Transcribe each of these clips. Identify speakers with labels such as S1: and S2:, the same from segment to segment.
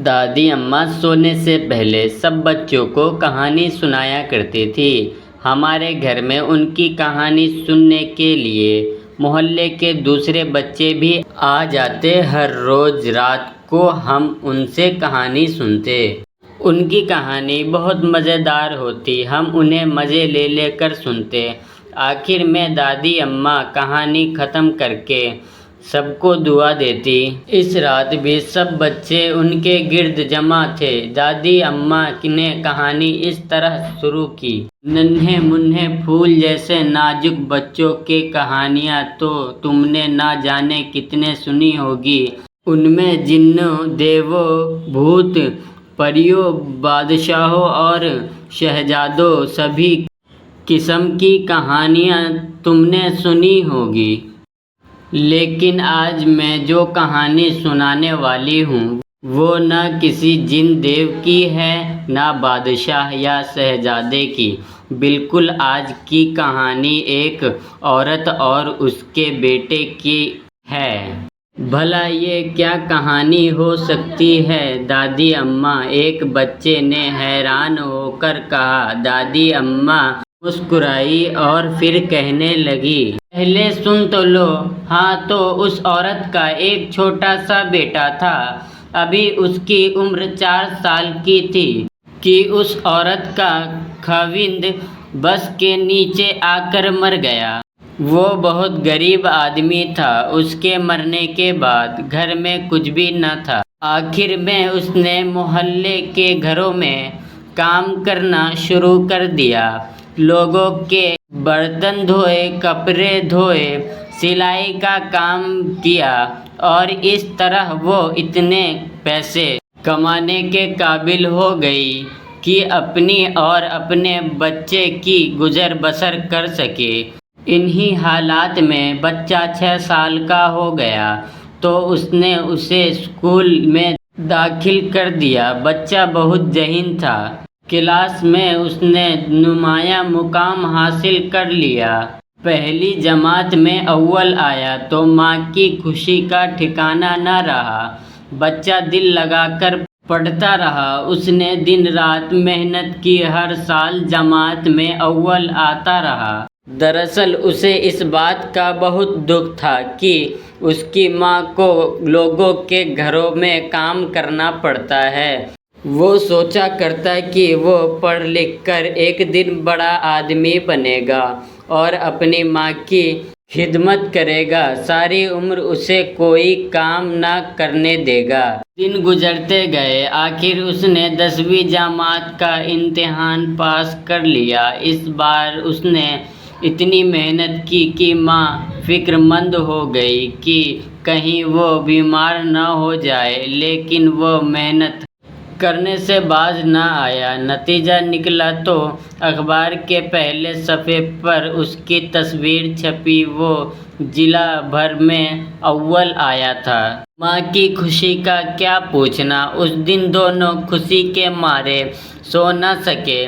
S1: دادی اماں سونے سے پہلے سب بچوں کو کہانی سنایا کرتی تھی۔ ہمارے گھر میں ان کی کہانی سننے کے لیے محلے کے دوسرے بچے بھی آ جاتے۔ ہر روز رات کو ہم ان سے کہانی سنتے۔ ان کی کہانی بہت مزیدار ہوتی، ہم انہیں مزے لے لے کر سنتے۔ آخر میں دادی اماں کہانی ختم کر کے سب کو دعا دیتی۔ اس رات بھی سب بچے ان کے گرد جمع تھے۔ دادی اماں نے کہانی اس طرح شروع کی۔ ننھے منھے پھول جیسے نازک بچوں کی کہانیاں تو تم نے نہ جانے کتنے سنی ہوگی۔ ان میں جنوں، دیووں، بھوت، پریوں، بادشاہوں اور شہزادوں سبھی قسم کی کہانیاں تم نے سنی ہوگی۔ لیکن آج میں جو کہانی سنانے والی ہوں وہ نہ کسی جن دیو کی ہے، نہ بادشاہ یا شہزادے کی۔ بالکل آج کی کہانی ایک عورت اور اس کے بیٹے کی ہے۔ بھلا یہ کیا کہانی ہو سکتی ہے؟ دادی اماں، ایک بچے نے حیران ہو کر کہا۔ دادی اماں مسکرائی اور پھر کہنے لگی، پہلے سن تو لو۔ ہاں، تو اس عورت کا ایک چھوٹا سا بیٹا تھا، ابھی اس کی عمر 4 سال کی تھی کہ اس عورت کا خاوند بس کے نیچے آ کر مر گیا۔ وہ بہت غریب آدمی تھا۔ اس کے مرنے کے بعد گھر میں کچھ بھی نہ تھا۔ آخر میں اس نے محلے کے گھروں میں کام کرنا شروع کر دیا۔ لوگوں کے برتن دھوئے، کپڑے دھوئے، سلائی کا کام کیا اور اس طرح وہ اتنے پیسے کمانے کے قابل ہو گئی کہ اپنی اور اپنے بچے کی گزر بسر کر سکے۔ انہی حالات میں بچہ 6 سال کا ہو گیا تو اس نے اسے اسکول میں داخل کر دیا۔ بچہ بہت ذہین تھا۔ کلاس میں اس نے نمایاں مقام حاصل کر لیا۔ پہلی جماعت میں اول آیا تو ماں کی خوشی کا ٹھکانہ نہ رہا۔ بچہ دل لگا کر پڑھتا رہا۔ اس نے دن رات محنت کی، ہر سال جماعت میں اول آتا رہا۔ دراصل اسے اس بات کا بہت دکھ تھا کہ اس کی ماں کو لوگوں کے گھروں میں کام کرنا پڑتا ہے۔ وہ سوچا کرتا کہ وہ پڑھ لکھ کر ایک دن بڑا آدمی بنے گا اور اپنی ماں کی خدمت کرے گا، ساری عمر اسے کوئی کام نہ کرنے دے گا۔ دن گزرتے گئے۔ آخر اس نے 10ویں جماعت کا امتحان پاس کر لیا۔ اس بار اس نے اتنی محنت کی کہ ماں فکر مند ہو گئی کہ کہیں وہ بیمار نہ ہو جائے، لیکن وہ محنت کرنے سے باز نہ آیا۔ نتیجہ نکلا تو اخبار کے پہلے صفحے پر اس کی تصویر چھپی۔ وہ ضلع بھر میں اول آیا تھا۔ ماں کی خوشی کا کیا پوچھنا۔ اس دن دونوں خوشی کے مارے سو نہ سکے۔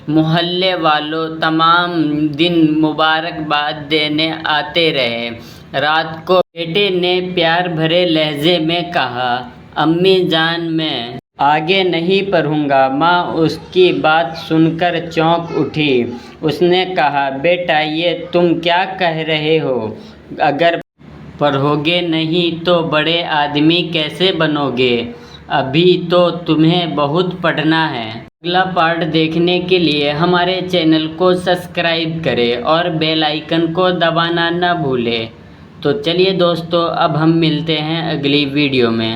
S1: محلے والوں تمام دن مبارکباد دینے آتے رہے۔ رات کو بیٹے نے پیار بھرے لہجے میں کہا، امی جان، میں آگے نہیں پڑھوں گا۔ ماں اس کی بات سن کر چونک اٹھی۔ اس نے کہا، بیٹا، یہ تم کیا کہہ رہے ہو؟ اگر پڑھو گے نہیں تو بڑے آدمی کیسے بنو گے؟ ابھی تو تمہیں بہت پڑھنا ہے۔ اگلا پارٹ دیکھنے کے لیے ہمارے چینل کو سبسکرائب کریں اور بیل آئیکن کو دبانا نہ بھولیں۔ تو چلیے دوستو، اب ہم ملتے ہیں اگلی ویڈیو میں۔